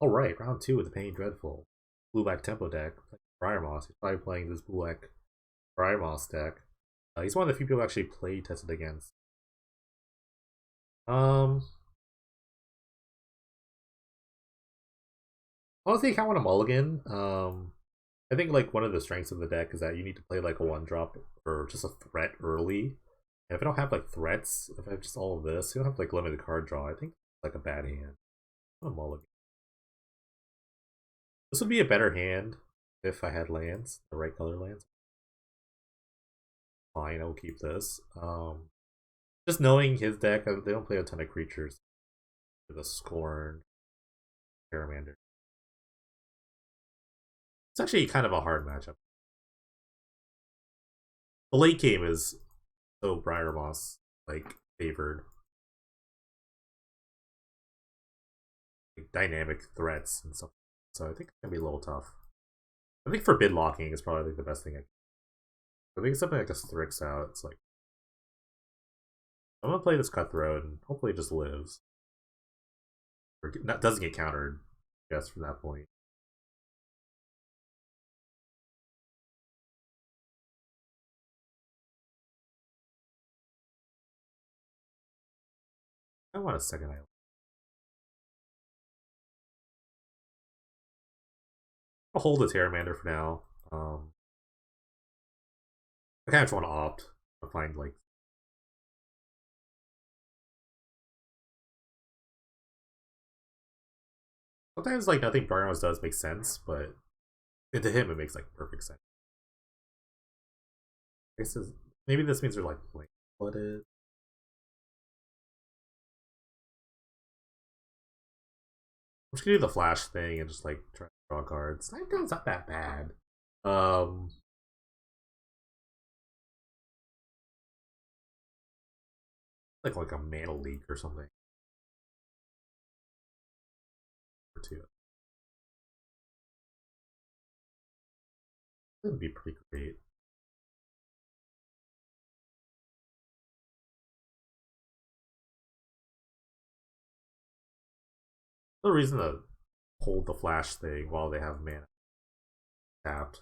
Alright, round two with the Pain Dreadful. Blue black tempo deck. Briar Moss. He's probably playing this blue black Briar Moss deck. He's one of the few people actually play tested against. Um Honestly I kinda want a mulligan. I think like one of the strengths of the deck is that you need to play like a one drop or just a threat early. And if I don't have like threats, if I have just all of this, you don't have like limited card draw. I think it's like a bad hand. A mulligan. This would be a better hand if I had lands, the right color lands. Fine, I'll keep this. Just knowing his deck, they don't play a ton of creatures. The Scorn, Charmander. It's actually kind of a hard matchup. The late game is so Briar Moss like favored. Like, dynamic threats and stuff. So I think it's gonna be a little tough. I think forbid locking is probably like the best thing I think something like a Strix out. It's like I'm gonna play this Cutthroat and hopefully it just lives. Or doesn't get countered, I guess, from that point. I want a second island. I'll hold the Terramander for now. I kind of just want to opt to find like sometimes like nothing Barnos does make sense, but to him it makes like perfect sense. This is maybe this means they're like blooded. I'm just gonna do the flash thing and just like try to draw cards. It's not that bad. Um, like a mana leak or something or two. It would be pretty great. No reason to hold the flash thing while they have mana tapped.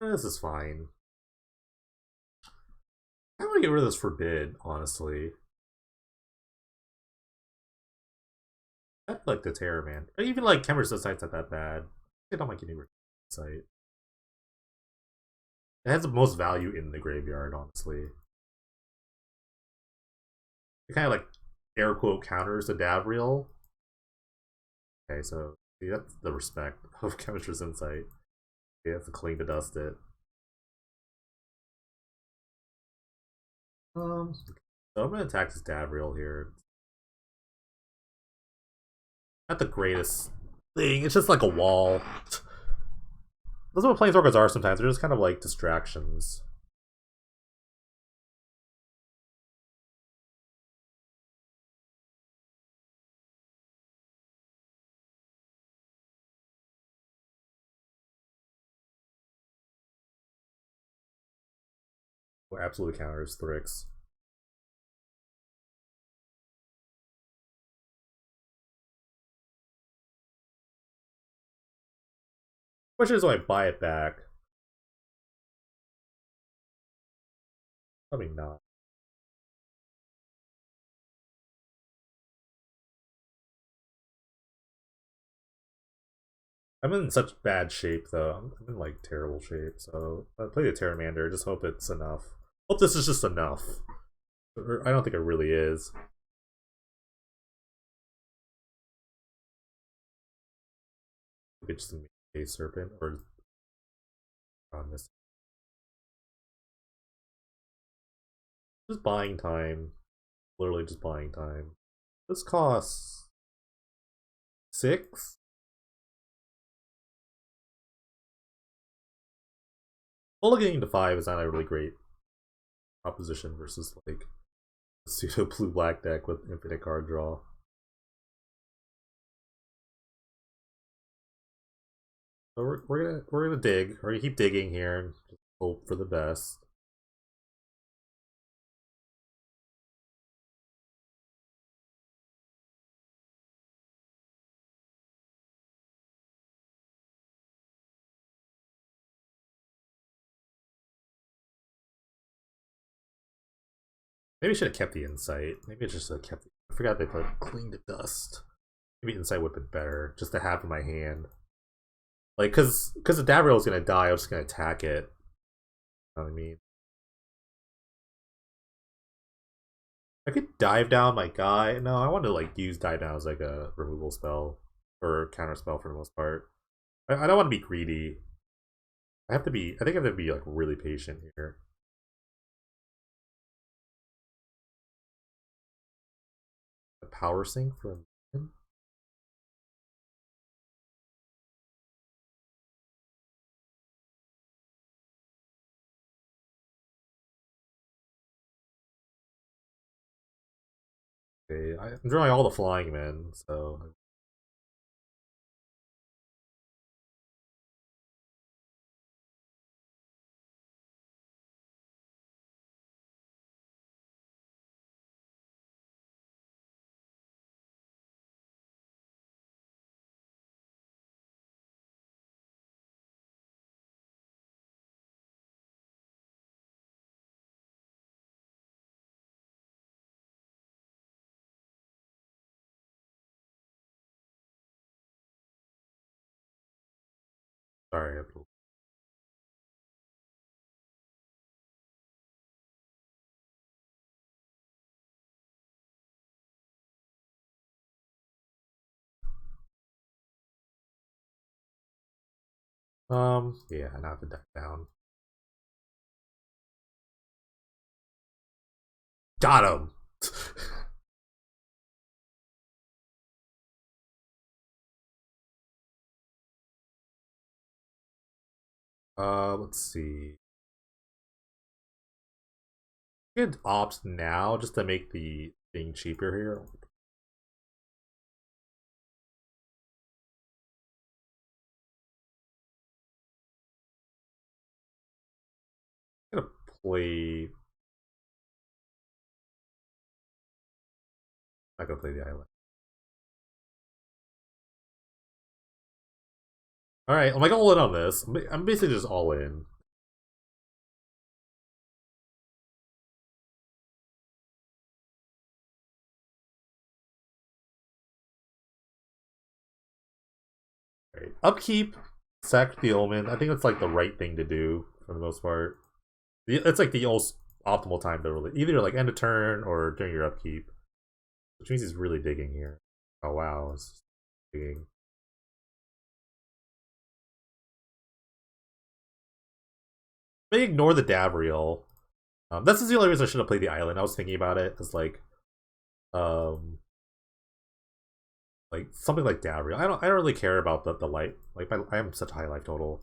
This is fine. I want to get rid of this forbid, honestly. I like the Terror Man. Even like Kemmer's Sight's not that bad. I don't like any sight. It has the most value in the graveyard, honestly. It kind of like air quote counters the Davriel. Okay, so see, that's the respect of Chemistry's Insight. You have to clean to dust it. So I'm gonna attack this Davriel here. Not the greatest thing. It's just like a wall. That's what Planeswalkers are sometimes. They're just kind of like distractions. Or absolutely counters Thrix. Which is why I buy it back. Probably not. I'm in such bad shape though. I'm in like terrible shape. So I play the Terramander. Just hope it's enough. Hope this is just enough. I don't think it really is. It's just a serpent or on this. Just buying time. Literally just buying time. This costs 6. Well, getting to 5 is not a really great proposition versus like a pseudo blue black deck with infinite card draw. So we're gonna dig. We're gonna keep digging here and just hope for the best. Maybe I should have kept the insight. Maybe I just should have kept. I forgot they put clean the dust. Maybe insight would have been better just to have in my hand. Like, cause the Davriel is gonna die. I'm just gonna attack it. You know what I mean? I could dive down my guy. No, I want to like use dive down as like a removal spell or counter spell for the most part. I don't want to be greedy. I have to be. I think I have to be like really patient here. A power sink for a minion? Okay, I'm drawing all the flying men, so sorry. I have to... Yeah, I now have to dive down. Got him. Let's see. Good opt now just to make the thing cheaper here. I'm gonna play. I'm gonna play the island. All right, I'm like all in on this. I'm basically just all in. Right. Upkeep, sack the omen. I think it's like the right thing to do for the most part. It's like the most optimal time to really either like end a turn or during your upkeep, which means he's really digging here. Oh wow, it's digging. They ignore the Davriel. That's the only reason I should have played the island. I was thinking about it as um, like something like Davriel. I don't really care about the life. Like I am such a high life total.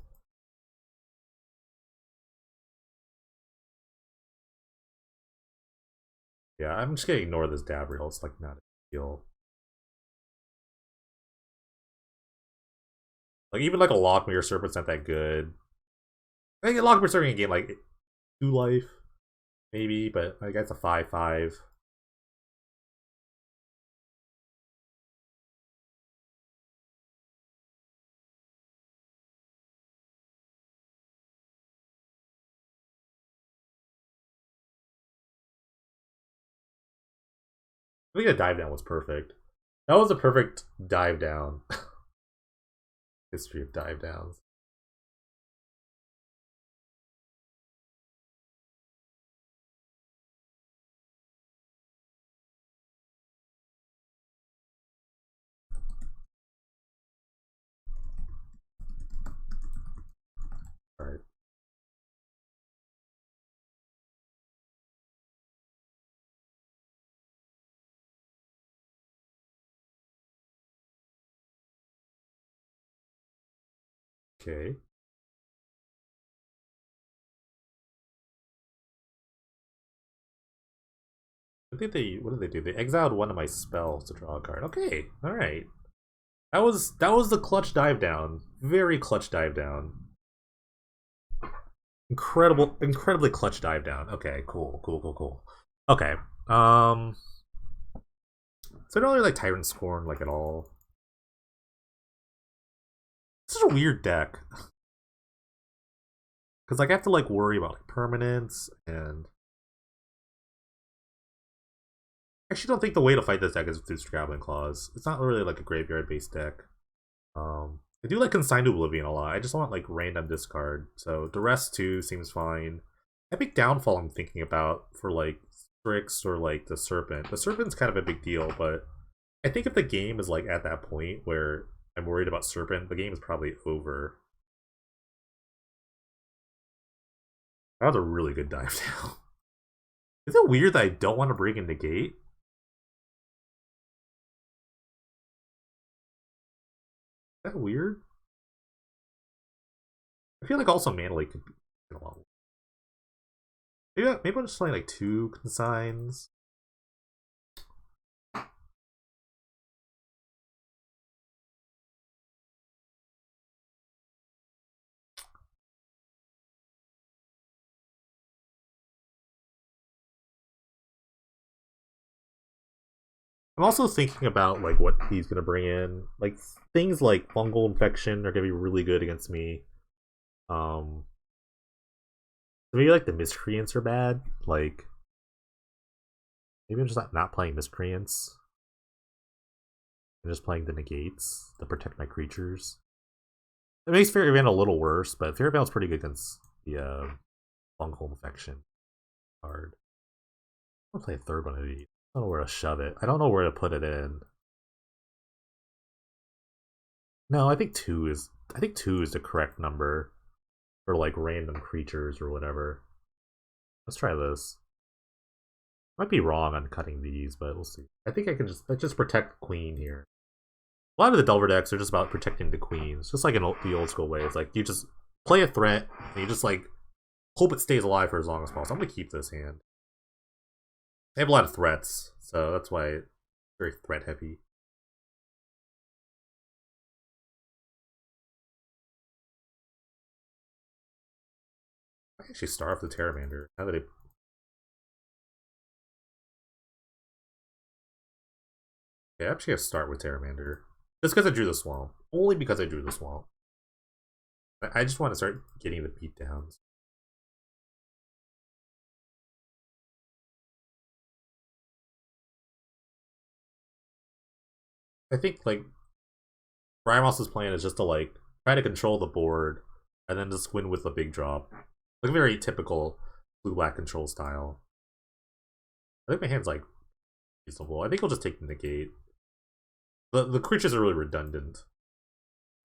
Yeah, I'm just gonna ignore this Davriel. It's like not a deal. Like even like a Lockmere Serpent's not that good. I think a Lockmere Serpent can gain like 2 life, maybe, but I guess a 5/5. I think the dive down was perfect. That was a perfect dive down. History of dive downs. All right. Okay. I think they what did they do? They exiled one of my spells to draw a card. Okay. All right. That was the clutch dive down. Very clutch dive down. Incredibly clutch dive down. Okay, cool. Okay. Um so I don't really like Tyrant Scorn like at all. It's such a weird deck. Cause like I have to like worry about like permanence and I actually don't think the way to fight this deck is through Scrabbling Claws. It's not really like a graveyard based deck. I do like Consigned Oblivion a lot. I just want like random discard. So Duress 2 seems fine. Epic Downfall I'm thinking about for like Strix or like the Serpent. The Serpent's kind of a big deal, but I think if the game is like at that point where I'm worried about Serpent, the game is probably over. That was a really good dive down. Is it weird that I don't want to bring in Negate? Is that weird? I feel like also Mana Lake could be a lot. Maybe I'm just playing like 2 consigns. I'm also thinking about like what he's gonna bring in. Like things like fungal infection are gonna be really good against me. Um, maybe like the miscreants are bad. Like maybe I'm just not playing miscreants. I'm just playing the negates to protect my creatures. It makes Fairy Van a little worse, but Fairy Van's pretty good against the fungal infection card. I'm gonna play a third one of these. I don't know where to shove it. I don't know where to put it in. No, I think two is the correct number for like random creatures or whatever. Let's try this. Might be wrong on cutting these, but we'll see. I think I can just protect Queen here. A lot of the Delver decks are just about protecting the queens, just like in the old school way. It's like you just play a threat and you just like hope it stays alive for as long as possible. I'm gonna keep this hand. I have a lot of threats, so that's why it's very threat heavy. I actually starve the Terramander now that I'm actually gonna start with Terramander. Just because I drew the swamp. Only because I drew the swamp. I just want to start getting the beatdowns. I think like Rymos's plan is just to like try to control the board and then just win with a big drop. Like a very typical blue black control style. I think my hand's like reasonable. I think I'll just take the negate. The creatures are really redundant.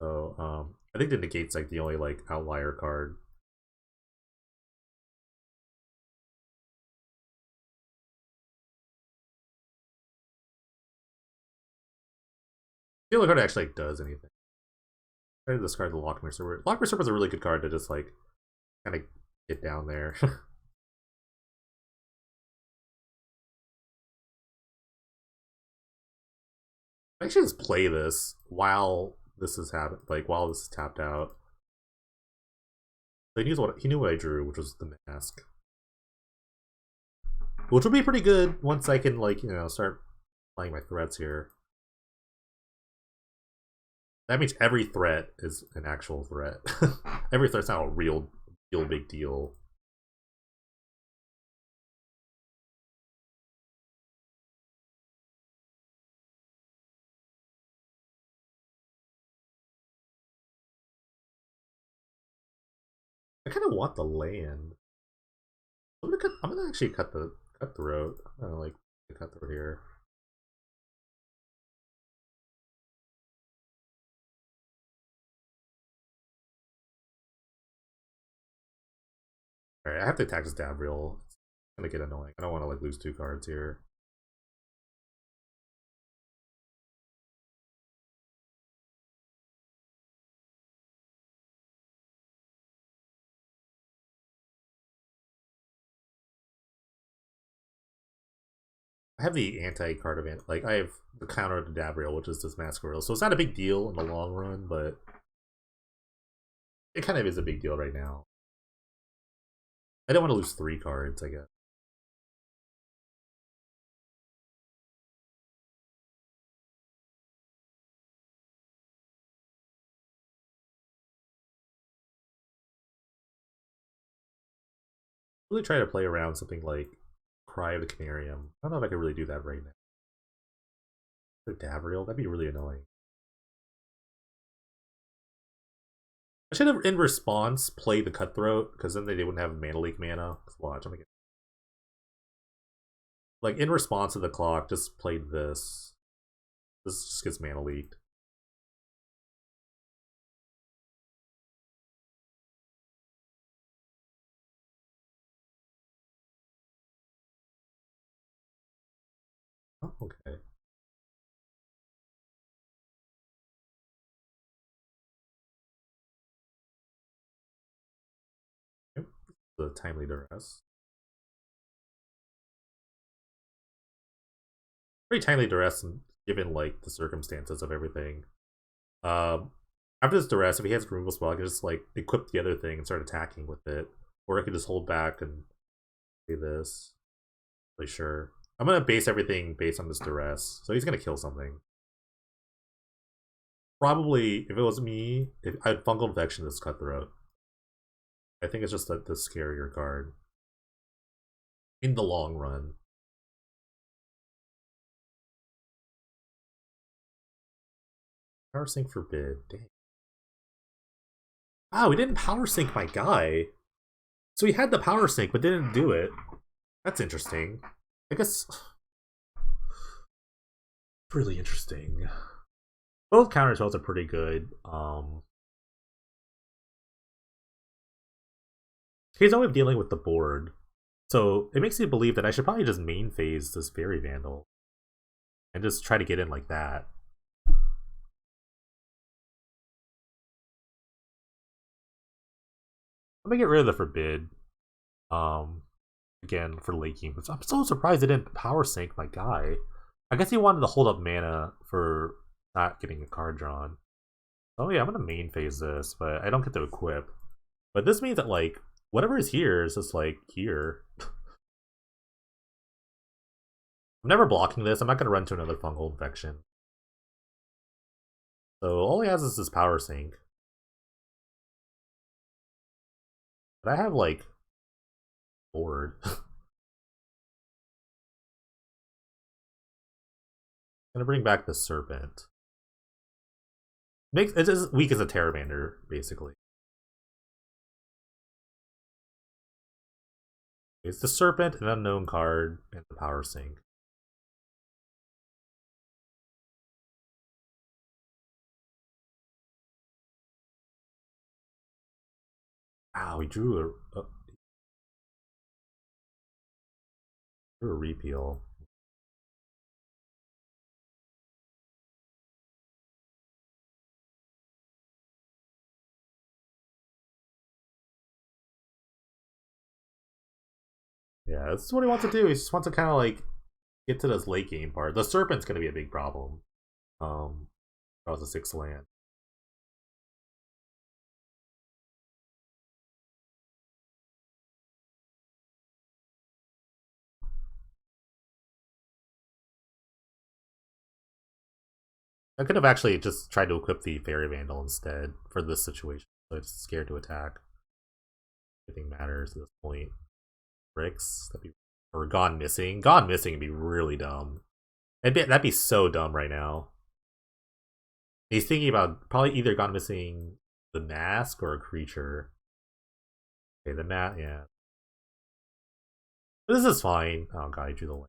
So I think the negate's like the only like outlier card. The only card that actually like, does anything. Try to discard the Lockmere Serpent. Lockmere Serpent's a really good card to just like kind of get down there. I actually just play this while this is happening, like while this is tapped out. So he knew what I drew, which was the mask, which will be pretty good once I can like start playing my threats here. That means every threat is an actual threat. Every threat's not a real big deal. I kind of want the land. I'm gonna actually cut the road. I don't like cut through here. All right, I have to attack this Davriel. It's gonna get annoying. I don't want to like lose 2 cards here. I have the anti-card event. Like, I have the counter to Dabriel, which is this Masquerade. So it's not a big deal in the long run, but it kind of is a big deal right now. I don't want to lose 3 cards, I guess. Really try to play around something like Cry of the Canarium. I don't know if I can really do that right now. The Dabriel, that'd be really annoying. I should have, in response, played the Cutthroat, because then they wouldn't have Mana Leak mana. Watch, I'm gonna get... Like, in response to the clock, just played this. This just gets Mana Leaked. Oh, okay. Yep. The Timely Duress. Pretty timely duress given like the circumstances of everything. Um, After this duress, if he has a removal spell, I can just like equip the other thing and start attacking with it, or I can just hold back and play this. Really sure. I'm gonna base everything based on this duress, so he's gonna kill something. Probably, if it was me, I'd fungal infection this cutthroat. I think it's just the scarier card in the long run. Power sync forbid. Dang. Wow, we didn't power sync my guy. So he had the power sync, but didn't do it. That's interesting. I guess really interesting. Both counter spells are pretty good. He's always dealing with the board, so it makes me believe that I should probably just main phase this Fairy Vandal and just try to get in like that. Let me get rid of the forbid. Um, Again for late game. I'm so surprised it didn't power sync my guy. I guess he wanted to hold up mana for not getting a card drawn. Oh yeah, I'm gonna main phase this, but I don't get to equip. But this means that like whatever is here is just like here. I'm never blocking this. I'm not gonna run to another fungal infection. So all he has is this power sync. But I have like board. Gonna bring back the serpent. Makes it's as weak as a Terramander, basically. It's the serpent, an unknown card, and the power sync. Wow, he drew a repeal. Yeah, this is what he wants to do. He just wants to kind of like get to this late game part. The serpent's gonna be a big problem. That was a 6 land. I could have actually just tried to equip the Fairy Vandal instead for this situation. So it's scared to attack. Anything matters at this point. Bricks, that'd be, or Gone Missing. Gone Missing would be really dumb. That'd be so dumb right now. He's thinking about probably either Gone Missing the mask or a creature. Okay, the mat, yeah. But this is fine. Oh god, I drew the one.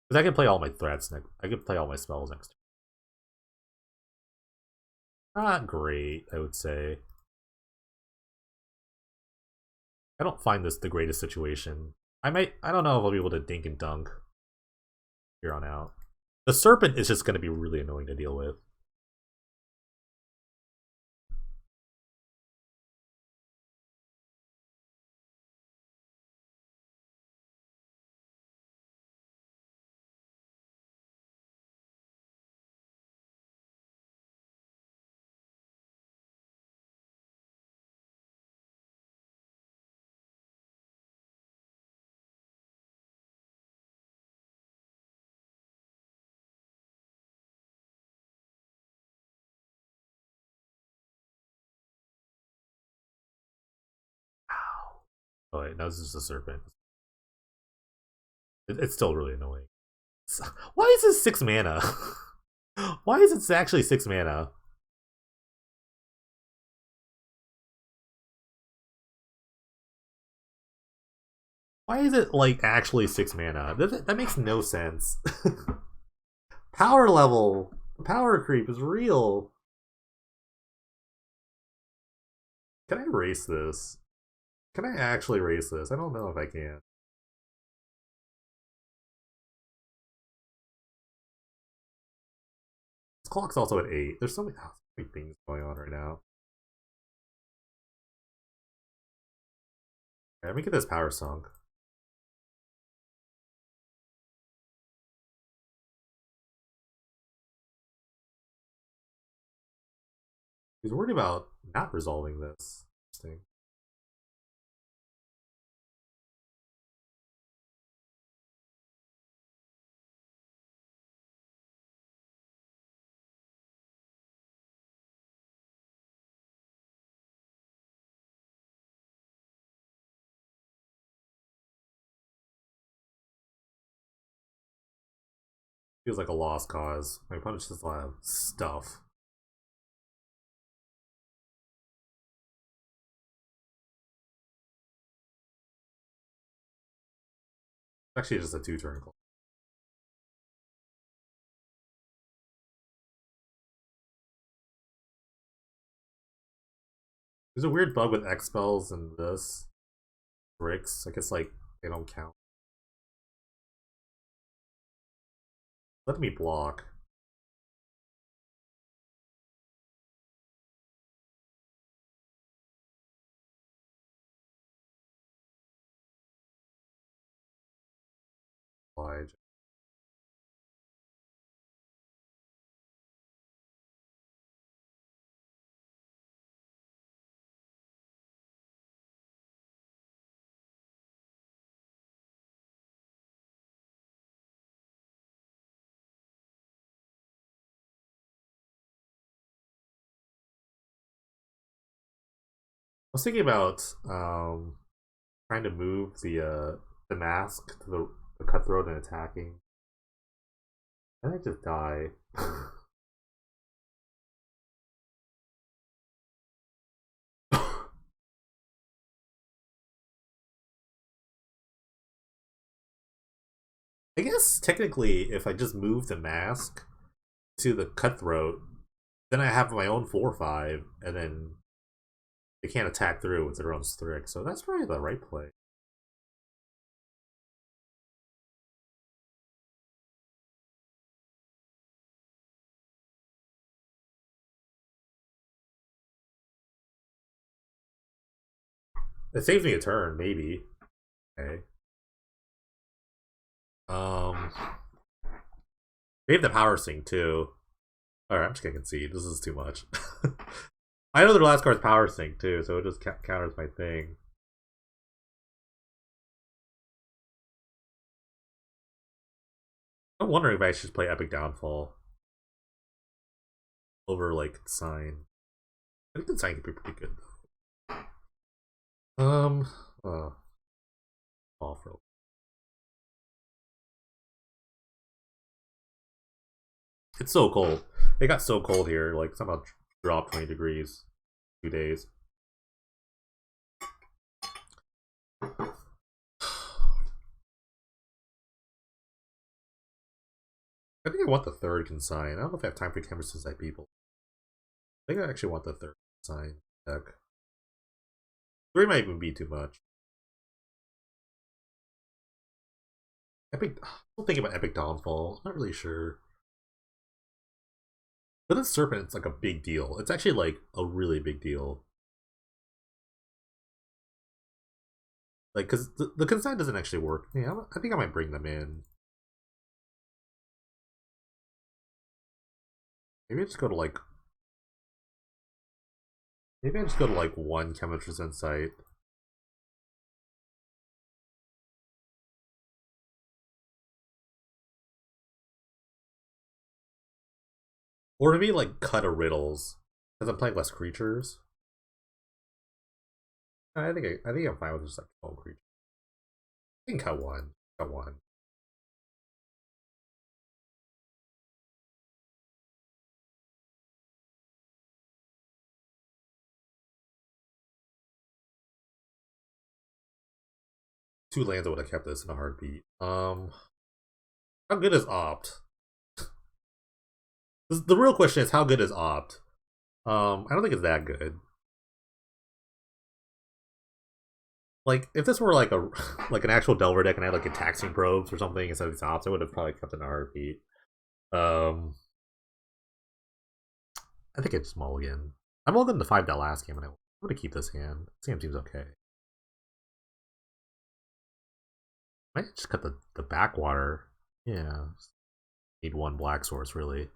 Because I can play all my threats next. I can play all my spells next. Not great, I would say. I don't find this the greatest situation. I don't know if I'll be able to dink and dunk here on out. The serpent is just going to be really annoying to deal with. Oh wait, no, this is just a serpent. It's still really annoying. Why is this 6 mana? Why is it actually 6 mana? Why is it like actually 6 mana? That makes no sense. Power level, power creep is real. Can I erase this? Can I actually erase this? I don't know if I can. This clock's also at 8. There's so many things going on right now. Okay, let me get this power sunk. He's worried about not resolving this. Interesting. Feels like a lost cause. My opponent just a lot of stuff. It's actually just a 2-turn clock. There's a weird bug with X spells and this. Bricks. I guess like they don't count. Let me block. Oblige. I was thinking about trying to move the mask to the cutthroat and attacking. And I just die. I guess technically, if I just move the mask to the cutthroat, then I have my own 4/5, and then they can't attack through with their own strict. So that's probably the right play. It saves me a turn, maybe. Okay. Um, we have the power sync too. All right, I'm just gonna concede. This is too much. I know their last card's power sync too, so it just counters my thing. I'm wondering if I should play Epic Downfall over like Sign. I think the Sign could be pretty good though. Awful. It's so cold. It got so cold here. Like somehow dropped 20 degrees 2 days. I think I want the third consign. I don't know if I have time for cameras to side people. I think I actually want the third consign deck. 3 might even be too much. Epic. I'm still thinking about Epic Downfall. I'm not really sure. But this Serpent, it's like a big deal. It's actually like a really big deal. Like, because the consign doesn't actually work. Yeah, I think I might bring them in. Maybe I just go to like. Maybe I just go to like 1 Chemistry's Insight. Or maybe like cut a riddles. Because I'm playing less creatures. I think I'm fine with just like 12 creatures. I can cut one. Cut one. Two lands I would have kept this in a heartbeat. How good is Opt? The real question is how good is Opt? I don't think it's that good. Like if this were like a like an actual Delver deck and I had like a taxing probes or something instead of these Opts, I would have probably kept it in a heartbeat. Um, I think it's mulligan. I mulliganed the 5 that last game and I'm gonna keep this hand. This game seems okay. Might just cut the backwater. Yeah, need one black source really.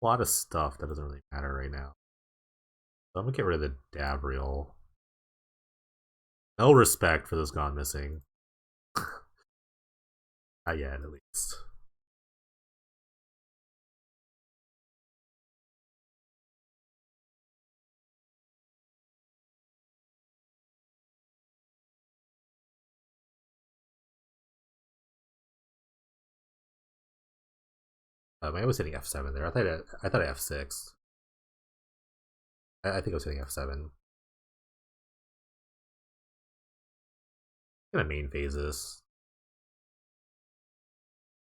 A lot of stuff that doesn't really matter right now. So I'm gonna get rid of the Davriel. No respect for this Gone Missing. Not yet, at least. I was hitting F7 there. I thought F6. I think I was hitting F7. Gonna main phases.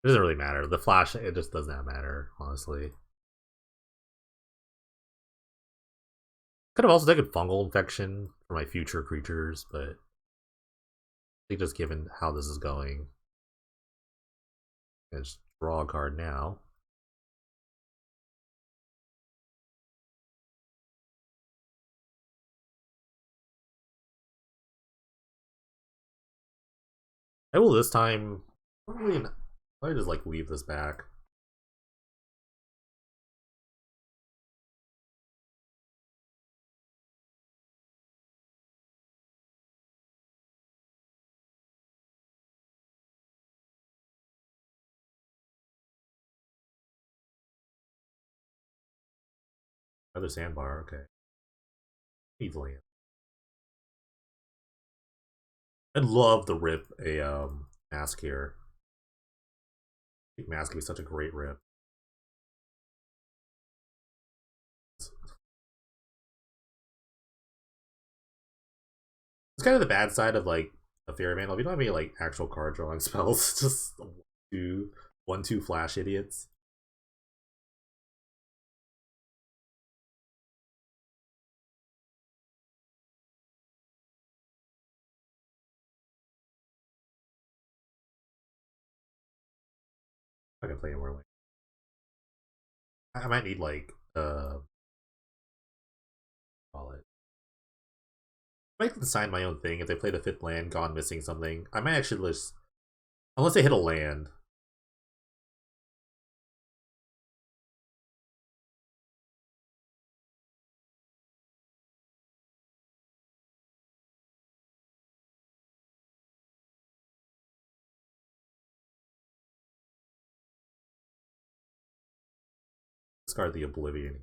It doesn't really matter. The flash, it just does not matter, honestly. Could have also taken fungal infection for my future creatures, but I think just given how this is going, I just draw a card now. I will this time probably just like leave this back. Another sandbar, okay. Needs land. I'd love to rip a mask here. I think mask would be such a great rip. It's kind of the bad side of like a fairy mana. If you don't have any like actual card drawing spells, it's just two flash idiots. I can play more like I might need like call it. I might design my own thing if they played a fifth land, gone missing something. I might actually just unless they hit a land. Discard the Oblivion.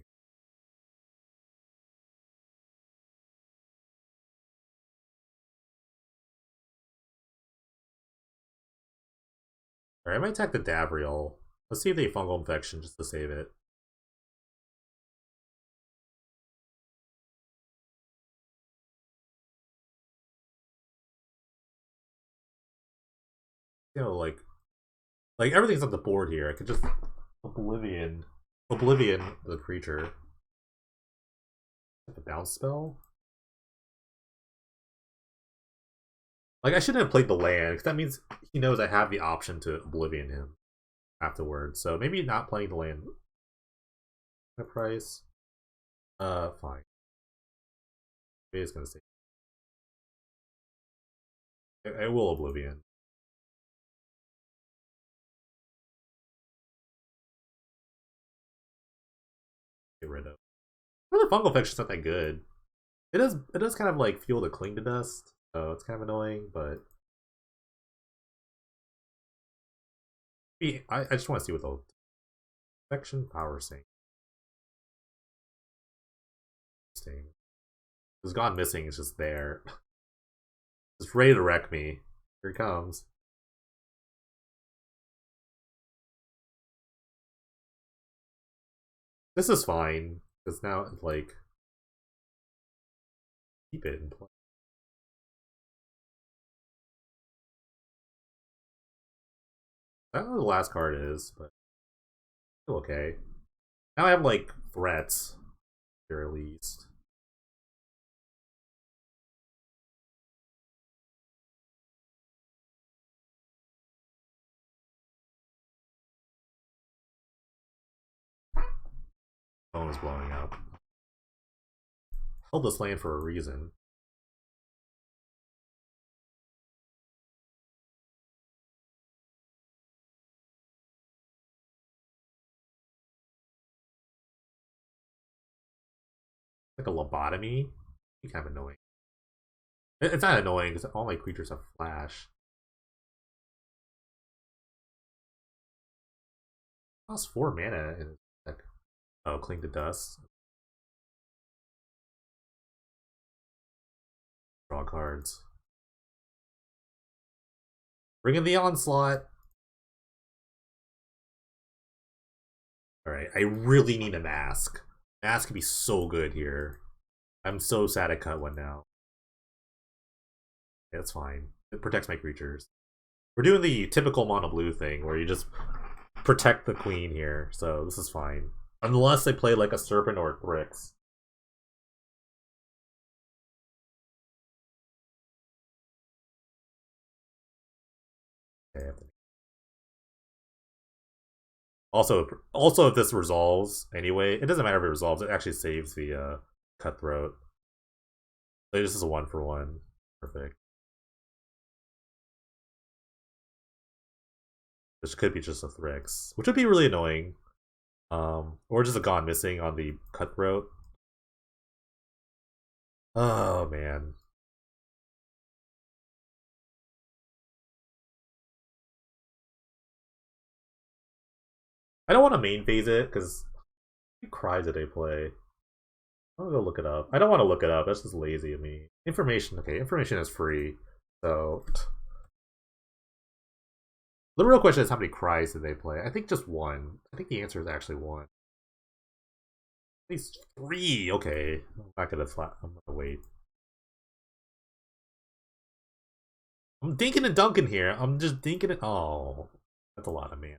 Alright, I might attack the Davriel. Let's see if they fungal infection just to save it. You know, like everything's on the board here. I could just Oblivion the creature. A bounce spell? Like I shouldn't have played the land, because that means he knows I have the option to Oblivion him afterwards. So maybe not playing the land at price. Fine. Maybe it's gonna say I will Oblivion. Get rid of. Well, the fungal infection's not that good. It does kind of like fuel the cling to dust, so it's kind of annoying, but I just want to see what they'll Section power sync. Interesting. It's gone missing, it's just there. It's ready to wreck me. Here it comes. This is fine. Because now it's like keep it in play. I don't know what the last card is, but still okay. Now I have like threats, here at least. Phone is blowing up. Held this land for a reason. Like a lobotomy. It's kind of annoying. It's not annoying because all my creatures have flash. Costs 4 mana in deck. Oh, cling to dust. Draw cards. Bring in the onslaught. Alright, I really need a mask. Mask could be so good here. I'm so sad I cut one now. Yeah, that's fine. It protects my creatures. We're doing the typical mono blue thing where you just protect the queen here, so this is fine. Unless they play like a serpent or a Grix. Okay, also, if this resolves anyway, it doesn't matter if it resolves. It actually saves the cutthroat. So this is a 1-for-1. Perfect. This could be just a Thrix, which would be really annoying. Or just a Gone Missing on the cutthroat. Oh man. I don't want to main phase it because how many cries did they play? I'm gonna go look it up. I don't want to look it up. That's just lazy of me. Information. Okay, information is free. So the real question is how many cries did they play? I think just one. I think the answer is actually one. At least 3. Okay, I'm not gonna flat. I'm gonna wait. I'm dinking and dunking here. I'm just dinking it. Oh, that's a lot of man.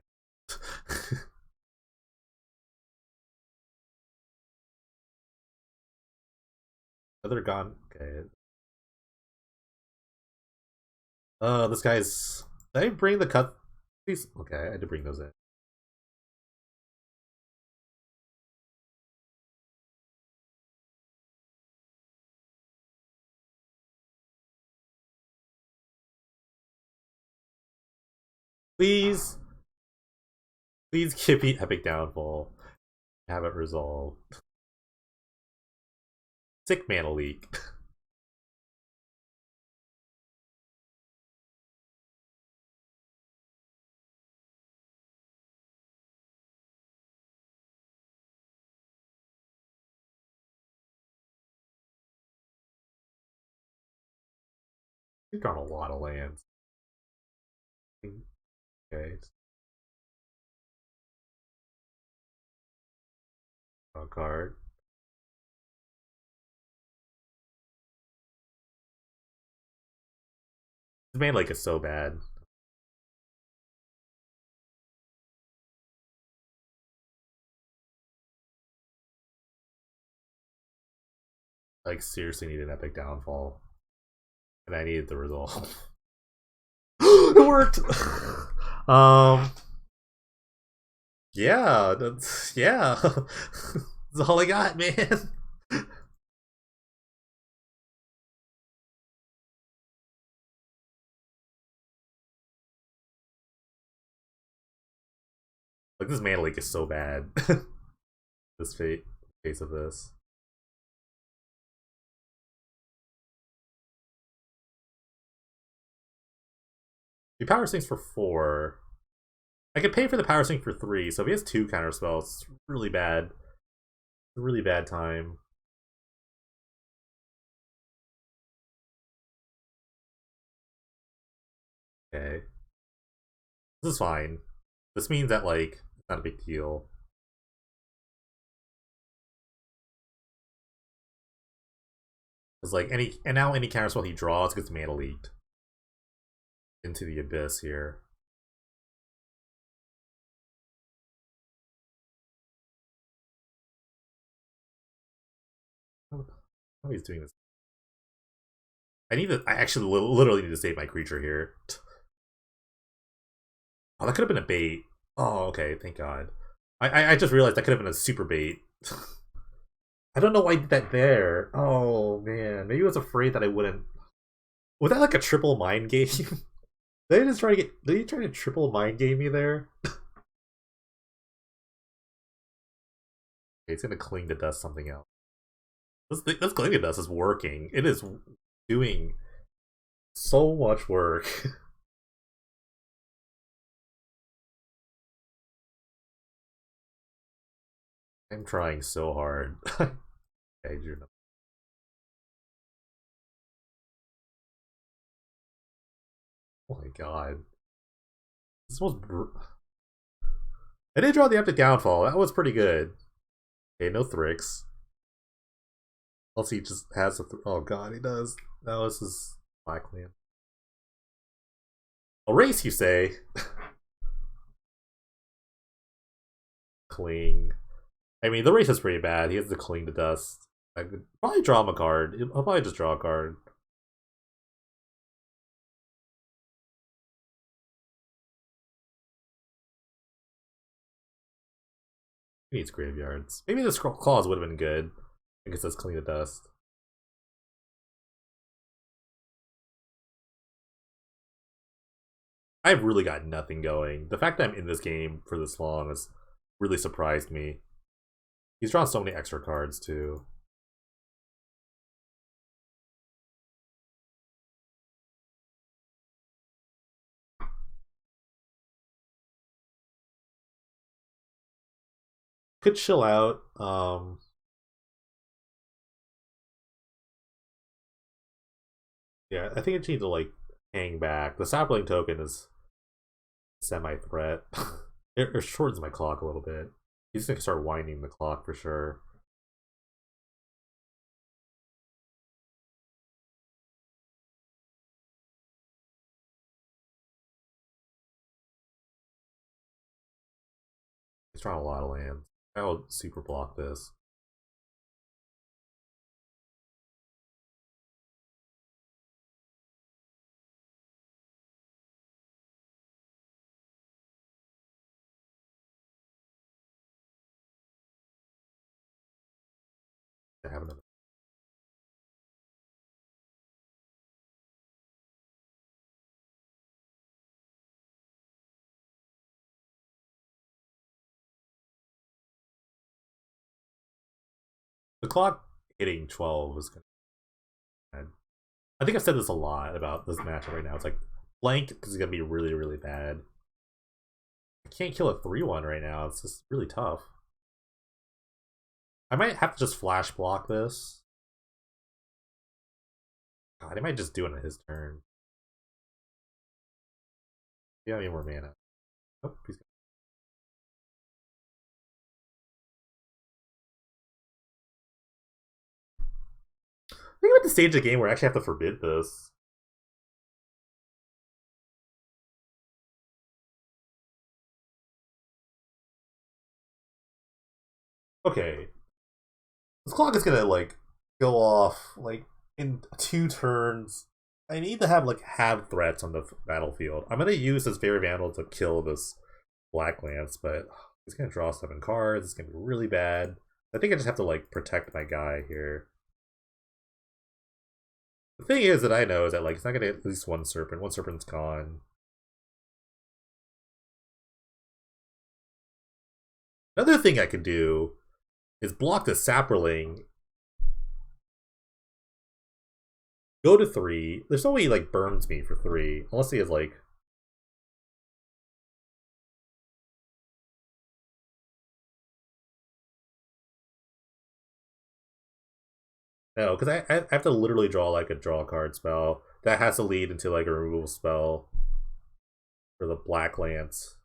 Other gone. Okay. This guy's. Did I bring the cut? Please. Okay, I had to bring those in. Please, please give me epic downfall. Have it resolved. Sick mana leak. You've drawn a lot of lands. Okay. Draw a card. This man like is so bad. Like seriously need an epic downfall. And I needed the resolve. It worked! um yeah, that's yeah. That's all I got, man. Like this mana leak is so bad. This face of this. He power sinks for 4. I could pay for the power sync for 3, so if he has 2 counter spells, it's really bad. Really bad time. Okay. This is fine. This means that, like, it's not a big deal. Because, like, and now any counter spell he draws gets mana leaked into the abyss here. How he's doing this? I actually literally need to save my creature here. Oh, that could have been a bait. Oh, okay, thank God. I just realized that could have been a super bait. I don't know why I did that there. Oh man, maybe I was afraid that I wouldn't. Was that like a triple mind game? Did I just try to get? Did you try to triple mind game me there? Okay, it's gonna cling to dust something else. This cling to dust is working. It is doing so much work. I'm trying so hard. Okay, Drew. Oh my God, this was. I did draw the epic downfall. That was pretty good. Okay, no Thrix. Unless he just has a. Oh God, he does. No, this is Blackland. A race, you say? Cling. I mean, the race is pretty bad. He has to cling to dust. I could probably draw him a card. I'll probably just draw a card. He needs graveyards. Maybe the scroll claws would have been good. I guess that's clean to dust. I've really got nothing going. The fact that I'm in this game for this long has really surprised me. He's drawn so many extra cards too. Could chill out. Yeah, I think I just need to like hang back. The sapling token is semi-threat. It shortens my clock a little bit. He's gonna start winding the clock for sure. He's drawing a lot of lands. I'll super block this. I have another. The clock hitting 12 is gonna. I think I've said this a lot about this matchup right now. It's like blank because it's gonna be really, really bad. I can't kill a 3-1 right now. It's just really tough. I might have to just flash block this. God, I might just do it on his turn. Yeah, I need more mana. Oh, he's got... I think I'm at the stage of the game where I actually have to forbid this. Okay, this clock is gonna like go off like in 2 turns. I need to have threats on the battlefield. I'm gonna use this Fairy Vandal to kill this Black Lance, but he's gonna draw 7 cards. It's gonna be really bad. I think I just have to like protect my guy here. The thing is that I know is that like it's not gonna at least one serpent. One serpent's gone. Another thing I could do is block the Saproling. Go to 3. There's no way he like burns me for 3. Unless he has like No, because I have to literally draw like a draw card spell that has to lead into like a removal spell for the Black Lance.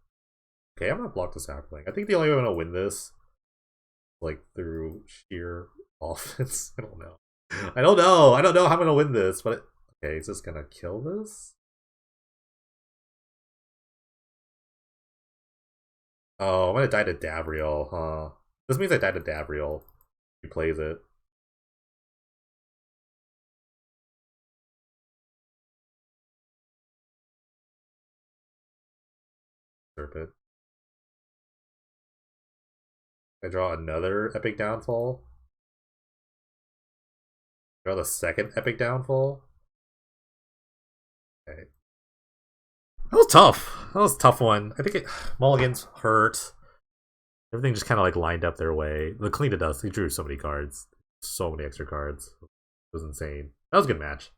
Okay, I'm gonna block the Sapling. I think the only way I'm gonna win this, like through sheer offense. I don't know. I don't know. I don't know how I'm gonna win this, but okay, is this gonna kill this? Oh, I'm gonna die to Davriel, huh? This means I died to Davriel. He plays it. Serpent. I draw another Epic Downfall. Draw the second Epic Downfall. Okay. That was tough. That was a tough one. I think Mulligan's hurt. Everything just kind of like lined up their way. The clean to dust. He drew so many cards, so many extra cards. It was insane. That was a good match.